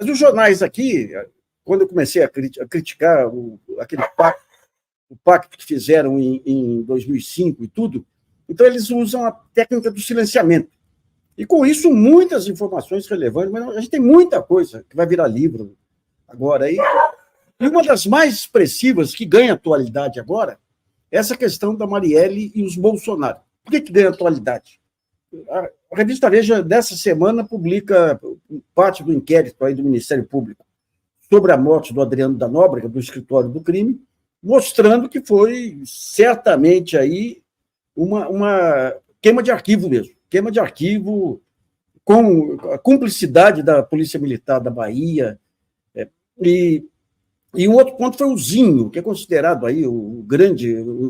Mas os jornais aqui, quando eu comecei a criticar aquele pacto que fizeram em 2005 e tudo, então eles usam a técnica do silenciamento. E, com isso, muitas informações relevantes, mas a gente tem muita coisa que vai virar livro agora. E uma das mais expressivas, que ganha atualidade agora, é essa questão da Marielle e os Bolsonaro. Por que ganha atualidade? A revista Veja, dessa semana, publica parte do inquérito aí do Ministério Público sobre a morte do Adriano da Nóbrega, do escritório do crime, mostrando que foi certamente aí uma queima de arquivo mesmo. Queima de arquivo com a cumplicidade da Polícia Militar da Bahia. E um outro ponto foi o Zinho, que é considerado aí o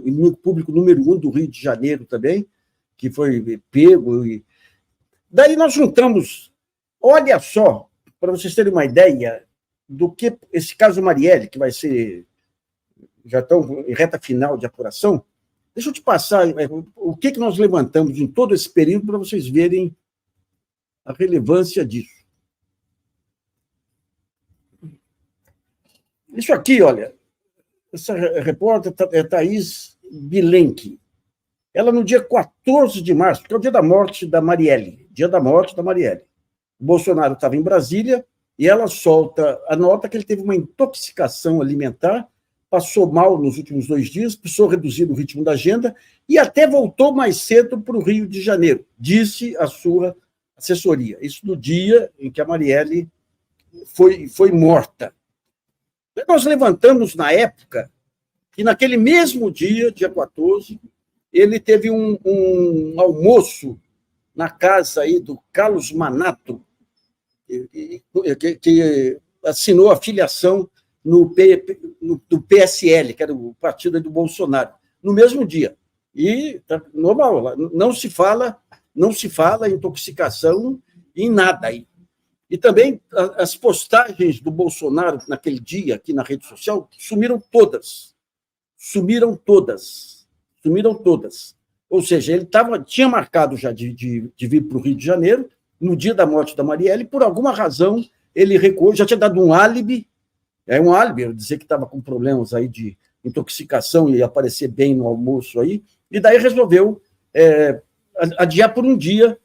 inimigo público número 1 do Rio de Janeiro também, que foi pego. Daí nós juntamos, olha só, para vocês terem uma ideia do que esse caso Marielle, que vai ser, já estão em reta final de apuração, deixa eu te passar o que nós levantamos em todo esse período para vocês verem a relevância disso. Isso aqui, olha, essa repórter é Thaís Bilenque. Ela, no dia 14 de março, que é o dia da morte da Marielle, o Bolsonaro estava em Brasília e ela solta a nota que ele teve uma intoxicação alimentar, passou mal nos últimos 2 dias, precisou reduzir o ritmo da agenda e até voltou mais cedo para o Rio de Janeiro, disse a sua assessoria. Isso no dia em que a Marielle foi morta. Nós levantamos, na época, que naquele mesmo dia, dia 14, ele teve um almoço na casa aí do Carlos Manato, que assinou a filiação do PSL, que era o partido do Bolsonaro, no mesmo dia. E, normal, não se fala em intoxicação em nada aí. E também as postagens do Bolsonaro naquele dia, aqui na rede social, sumiram todas. Ou seja, ele tinha marcado já de vir para o Rio de Janeiro, no dia da morte da Marielle, e por alguma razão ele recuou, já tinha dado um álibi, dizer que estava com problemas aí de intoxicação e aparecer bem no almoço aí, e daí resolveu adiar por um dia.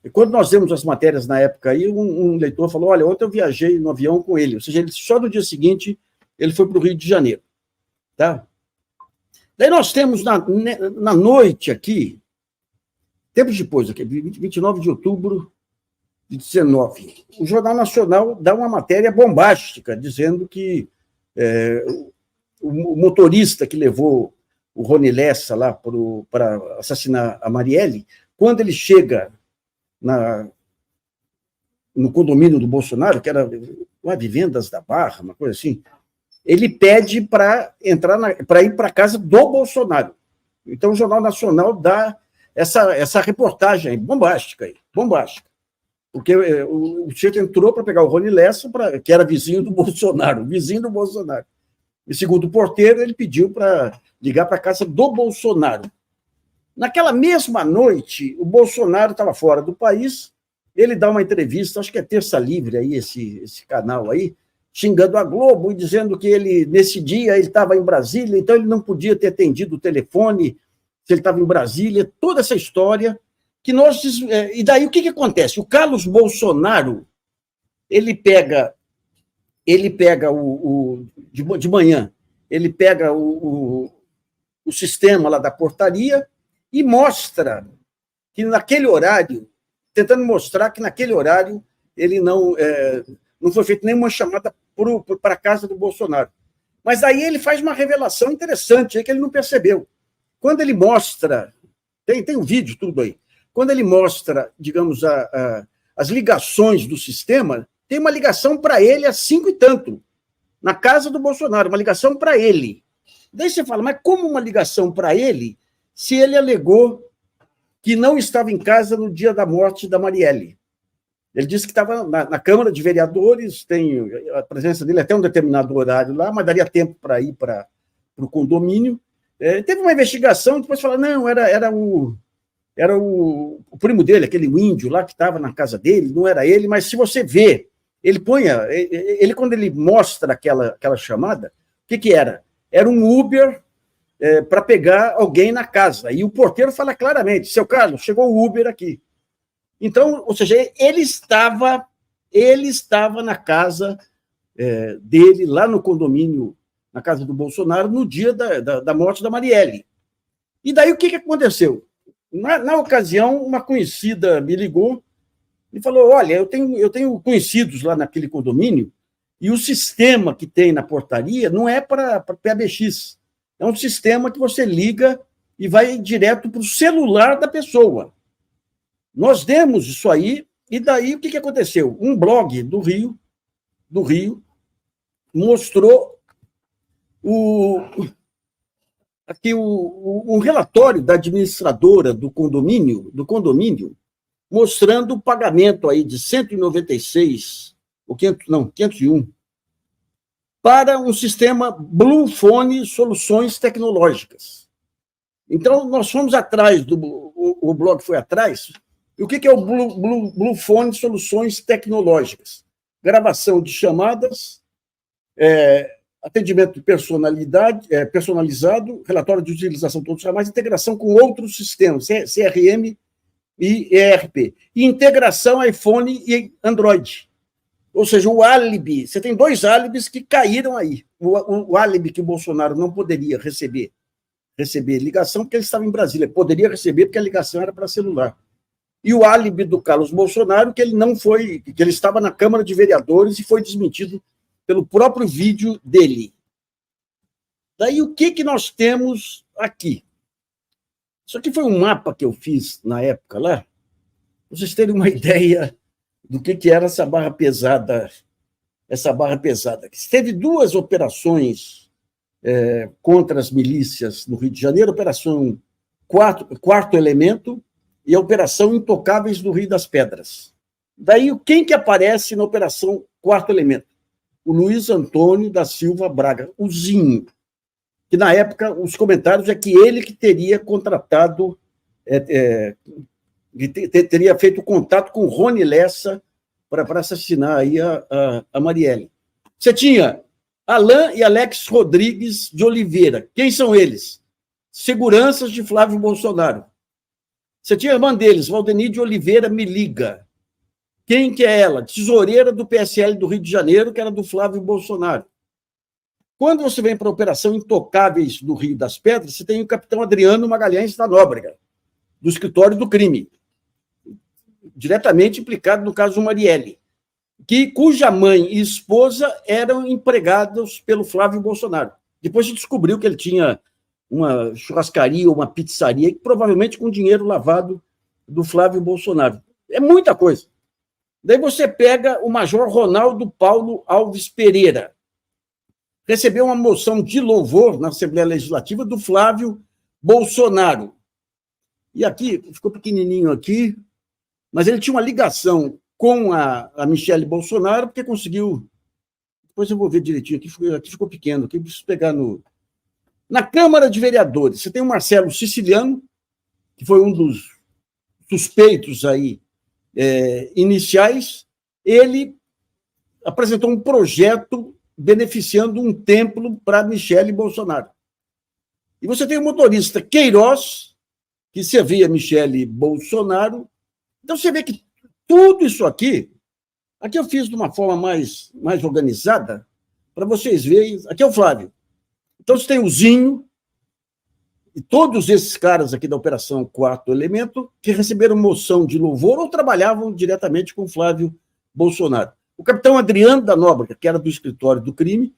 E quando nós vemos as matérias na época aí, um leitor falou, olha, ontem eu viajei no avião com ele, ou seja, só no dia seguinte ele foi para o Rio de Janeiro. Tá? Daí nós temos na noite aqui, tempos depois, aqui, 29 de outubro de 19, o Jornal Nacional dá uma matéria bombástica, dizendo que o motorista que levou o Rony Lessa lá para assassinar a Marielle, quando ele chega no condomínio do Bolsonaro, que era Vivendas da Barra, uma coisa assim, ele pede para ir para a casa do Bolsonaro. Então, o Jornal Nacional dá essa reportagem bombástica. Porque o sujeito entrou para pegar o Rony Lessa, que era vizinho do Bolsonaro. E, segundo o porteiro, ele pediu para ligar para a casa do Bolsonaro. Naquela mesma noite, o Bolsonaro estava fora do país, ele dá uma entrevista, acho que é Terça Livre, aí, esse canal aí, xingando a Globo e dizendo que nesse dia, ele estava em Brasília, então ele não podia ter atendido o telefone se ele estava em Brasília, toda essa história que nós... E daí o que acontece? O Carlos Bolsonaro, ele pega de manhã, ele pega o sistema lá da portaria e mostra que naquele horário, tentando mostrar que naquele horário ele não foi feita nenhuma chamada para a casa do Bolsonaro. Mas aí ele faz uma revelação interessante, que ele não percebeu. Quando ele mostra, tem um vídeo, tudo aí, quando ele mostra, digamos, as ligações do sistema, tem uma ligação para ele às 5 e tanto, na casa do Bolsonaro, uma ligação para ele. Daí você fala, mas como uma ligação para ele, se ele alegou que não estava em casa no dia da morte da Marielle? Ele disse que estava na Câmara de Vereadores, tem a presença dele até um determinado horário lá, mas daria tempo para ir para o condomínio. Teve uma investigação, depois falaram, não, era o primo dele, aquele índio lá que estava na casa dele, não era ele, mas se você vê quando ele mostra aquela chamada, o que era? Era um Uber para pegar alguém na casa. E o porteiro fala claramente: seu Carlos, chegou o Uber aqui. Então, ou seja, ele estava na casa dele, lá no condomínio, na casa do Bolsonaro, no dia da morte da Marielle. E daí o que aconteceu? Na ocasião, uma conhecida me ligou e falou: olha, eu tenho conhecidos lá naquele condomínio e o sistema que tem na portaria não é para PBX. É um sistema que você liga e vai direto para o celular da pessoa. Nós demos isso aí, e daí o que aconteceu? Um blog do Rio mostrou um relatório da administradora do condomínio, mostrando o pagamento aí de 196, ou 501, para um sistema Blue Phone Soluções Tecnológicas. Então, nós fomos atrás, o blog foi atrás. E o que é o Blue Phone Soluções Tecnológicas? Gravação de chamadas, atendimento personalizado, relatório de utilização de todos os canais, integração com outros sistemas, CRM e ERP, e integração iPhone e Android. Ou seja, o álibi, você tem 2 álibis que caíram aí. O álibi que o Bolsonaro não poderia receber ligação porque ele estava em Brasília, poderia receber porque a ligação era para celular. E o álibi do Carlos Bolsonaro, que ele estava na Câmara de Vereadores e foi desmentido pelo próprio vídeo dele. Daí, o que nós temos aqui? Isso aqui foi um mapa que eu fiz na época lá, para vocês terem uma ideia do que era essa barra pesada. Teve 2 operações contra as milícias no Rio de Janeiro, Operação Quarto Elemento e a Operação Intocáveis do Rio das Pedras. Daí, quem que aparece na Operação Quarto Elemento? O Luiz Antônio da Silva Braga, o Zinho, que na época os comentários é que ele que teria contratado, teria feito contato com o Rony Lessa para assassinar aí a Marielle. Você tinha Alain e Alex Rodrigues de Oliveira. Quem são eles? Seguranças de Flávio Bolsonaro. Você tinha a irmã deles, Valdeni de Oliveira Miliga. Quem que é ela? Tesoureira do PSL do Rio de Janeiro, que era do Flávio Bolsonaro. Quando você vem para a Operação Intocáveis do Rio das Pedras, você tem o capitão Adriano Magalhães da Nóbrega, do escritório do crime, diretamente implicado no caso Marielle, cuja mãe e esposa eram empregados pelo Flávio Bolsonaro. Depois se descobriu que ele tinha uma churrascaria ou uma pizzaria, provavelmente com dinheiro lavado do Flávio Bolsonaro. É muita coisa. Daí você pega o major Ronaldo Paulo Alves Pereira, recebeu uma moção de louvor na Assembleia Legislativa do Flávio Bolsonaro. E aqui, ficou pequenininho aqui, mas ele tinha uma ligação com a Michelle Bolsonaro, porque conseguiu... Depois eu vou ver direitinho, aqui ficou pequeno, aqui eu preciso pegar na Câmara de Vereadores. Você tem o Marcelo Siciliano, que foi um dos suspeitos aí iniciais. Ele apresentou um projeto beneficiando um templo para Michelle Bolsonaro. E você tem o motorista Queiroz, que servia Michelle Bolsonaro. Então, você vê que tudo isso aqui eu fiz de uma forma mais organizada, para vocês verem. Aqui é o Flávio. Então, você tem o Zinho e todos esses caras aqui da Operação Quarto Elemento que receberam moção de louvor ou trabalhavam diretamente com o Flávio Bolsonaro. O capitão Adriano da Nóbrega, que era do escritório do crime,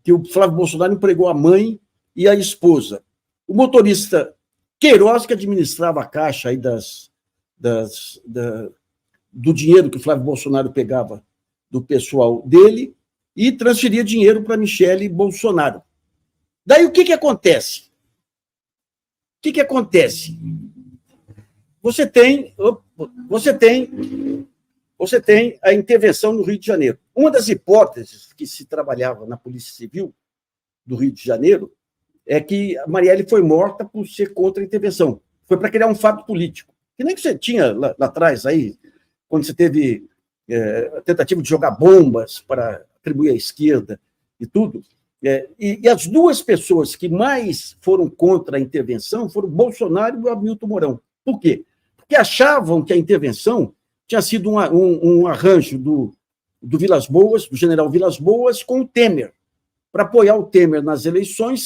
que o Flávio Bolsonaro empregou a mãe e a esposa. O motorista Queiroz, que administrava a caixa aí do dinheiro que o Flávio Bolsonaro pegava do pessoal dele e transferia dinheiro para Michelle Bolsonaro. Daí o que acontece? O que acontece? Você tem a intervenção no Rio de Janeiro. Uma das hipóteses que se trabalhava na Polícia Civil do Rio de Janeiro é que a Marielle foi morta por ser contra a intervenção. Foi para criar um fato político. Que nem que você tinha lá atrás, aí, quando você teve a tentativa de jogar bombas para atribuir à esquerda e tudo. E as duas pessoas que mais foram contra a intervenção foram Bolsonaro e o Hamilton Mourão. Por quê? Porque achavam que a intervenção tinha sido um arranjo do Vilas Boas, do general Vilas Boas, com o Temer, para apoiar o Temer nas eleições,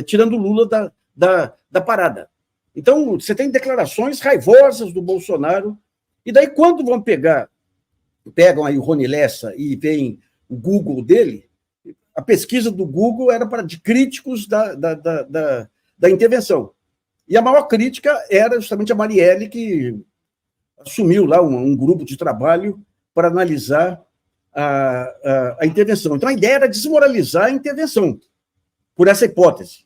tirando o Lula da parada. Então, você tem declarações raivosas do Bolsonaro, e daí, quando pegam aí o Rony Lessa e veem o Google dele, a pesquisa do Google era de críticos da intervenção. E a maior crítica era justamente a Marielle, que assumiu lá um grupo de trabalho para analisar a intervenção. Então, a ideia era desmoralizar a intervenção, por essa hipótese.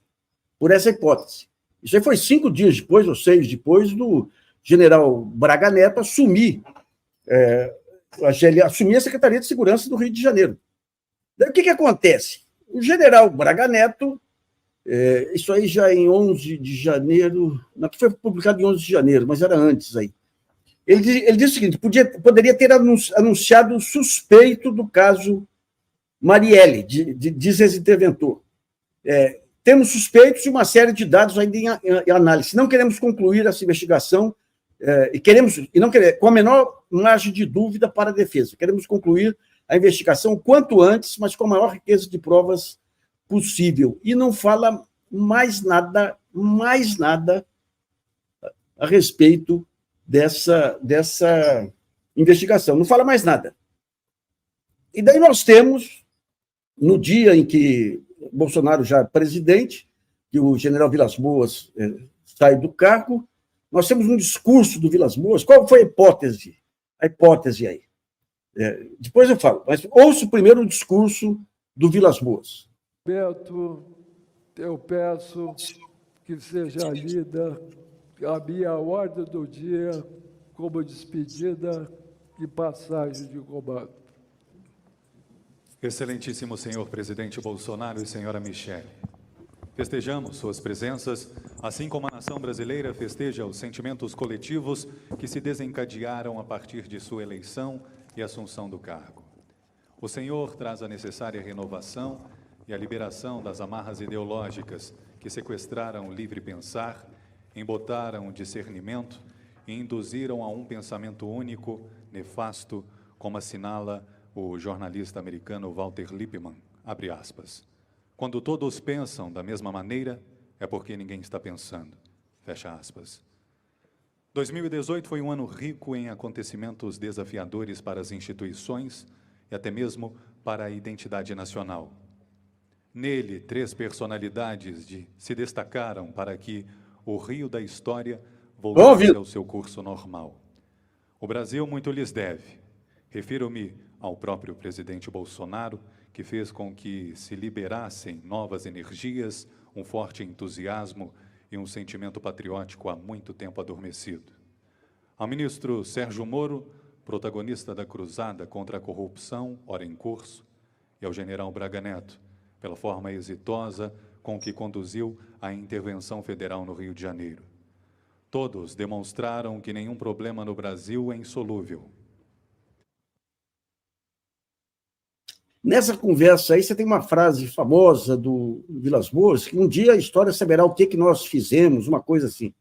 Isso aí foi 5 dias depois, ou 6 depois, do general Braga Neto assumir a Secretaria de Segurança do Rio de Janeiro. Daí, o que acontece? O general Braga Neto, isso aí já em 11 de janeiro, não, que foi publicado em 11 de janeiro, mas era antes aí. Ele disse o seguinte: poderia ter anunciado o suspeito do caso Marielle, diz esse interventor. Temos suspeitos e uma série de dados ainda em análise. Não queremos concluir essa investigação com a menor margem de dúvida para a defesa. Queremos concluir a investigação quanto antes, mas com a maior riqueza de provas possível. E não fala mais nada a respeito dessa investigação. Não fala mais nada. E daí nós temos, no dia em que Bolsonaro já é presidente, que o general Vilas Boas sai do cargo, nós temos um discurso do Vilas Boas. Qual foi a hipótese? A hipótese aí. Depois eu falo, mas ouço primeiro o discurso do Vilas Boas. Beto, eu peço que seja lida a minha ordem do dia como despedida e passagem de comando. Excelentíssimo senhor presidente Bolsonaro e senhora Michele, festejamos suas presenças, assim como a nação brasileira festeja os sentimentos coletivos que se desencadearam a partir de sua eleição e assunção do cargo. O senhor traz a necessária renovação e a liberação das amarras ideológicas que sequestraram o livre pensar, embotaram o discernimento e induziram a um pensamento único, nefasto, como assinala o jornalista americano Walter Lippmann, abre aspas. Quando todos pensam da mesma maneira, é porque ninguém está pensando, fecha aspas. 2018 foi um ano rico em acontecimentos desafiadores para as instituições e até mesmo para a identidade nacional. Nele, 3 personalidades se destacaram para que o rio da história voltasse ao seu curso normal. O Brasil muito lhes deve. Refiro-me ao próprio presidente Bolsonaro, que fez com que se liberassem novas energias, um forte entusiasmo e um sentimento patriótico há muito tempo adormecido. Ao ministro Sérgio Moro, protagonista da cruzada contra a corrupção, ora em curso, e ao general Braga Neto, pela forma exitosa com que conduziu a intervenção federal no Rio de Janeiro. Todos demonstraram que nenhum problema no Brasil é insolúvel. Nessa conversa aí, você tem uma frase famosa do Vilas Boas, que um dia a história saberá o que nós fizemos, uma coisa assim.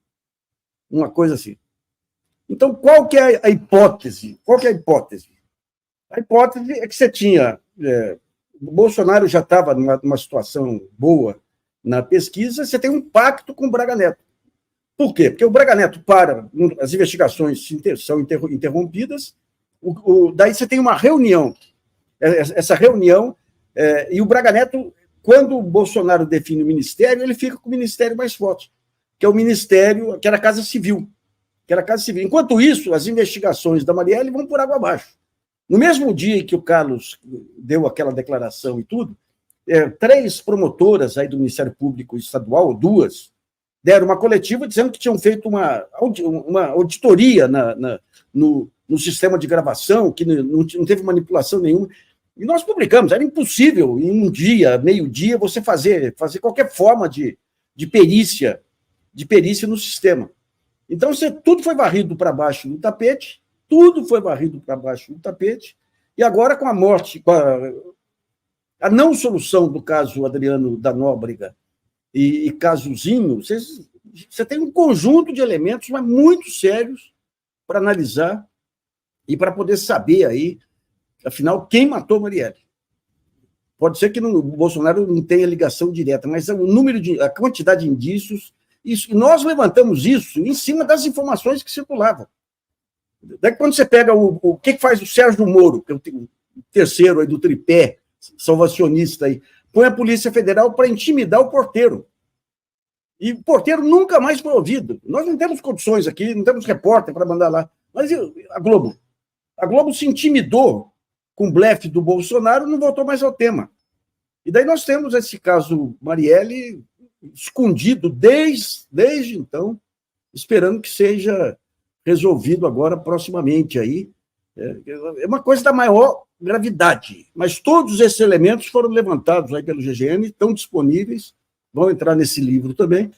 Então, qual que é a hipótese? A hipótese é que você tinha... o Bolsonaro já estava numa situação boa na pesquisa, você tem um pacto com o Braga Neto. Por quê? Porque o Braga Neto as investigações são interrompidas, daí você tem uma reunião. Essa reunião, e o Braga Neto, quando o Bolsonaro define o ministério, ele fica com o ministério mais forte, que é o ministério, que era a Casa Civil. Enquanto isso, as investigações da Marielle vão por água abaixo. No mesmo dia em que o Carlos deu aquela declaração e tudo, 3 promotoras aí do Ministério Público Estadual, ou 2, deram uma coletiva dizendo que tinham feito uma auditoria no sistema de gravação, que não teve manipulação nenhuma. E nós publicamos, era impossível, em um dia, meio-dia, você fazer qualquer forma de perícia no sistema. Então, tudo foi varrido para baixo do tapete, tudo foi varrido para baixo do tapete, e agora com a morte, com a não solução do caso Adriano da Nóbrega e casozinho, você tem um conjunto de elementos, mas muito sérios, para analisar e para poder saber aí, afinal, quem matou Marielle. Pode ser que o Bolsonaro não tenha ligação direta, mas a quantidade de indícios, e nós levantamos isso em cima das informações que circulavam. Daí quando você pega o que faz o Sérgio Moro, que é o terceiro aí do tripé salvacionista aí, põe a Polícia Federal para intimidar o porteiro. E o porteiro nunca mais foi ouvido. Nós não temos condições aqui, não temos repórter para mandar lá. Mas a Globo? A Globo se intimidou com o blefe do Bolsonaro e não voltou mais ao tema. E daí nós temos esse caso Marielle escondido desde então, esperando que seja resolvido agora proximamente aí. É uma coisa da maior gravidade, mas todos esses elementos foram levantados aí pelo GGN, estão disponíveis, vão entrar nesse livro também,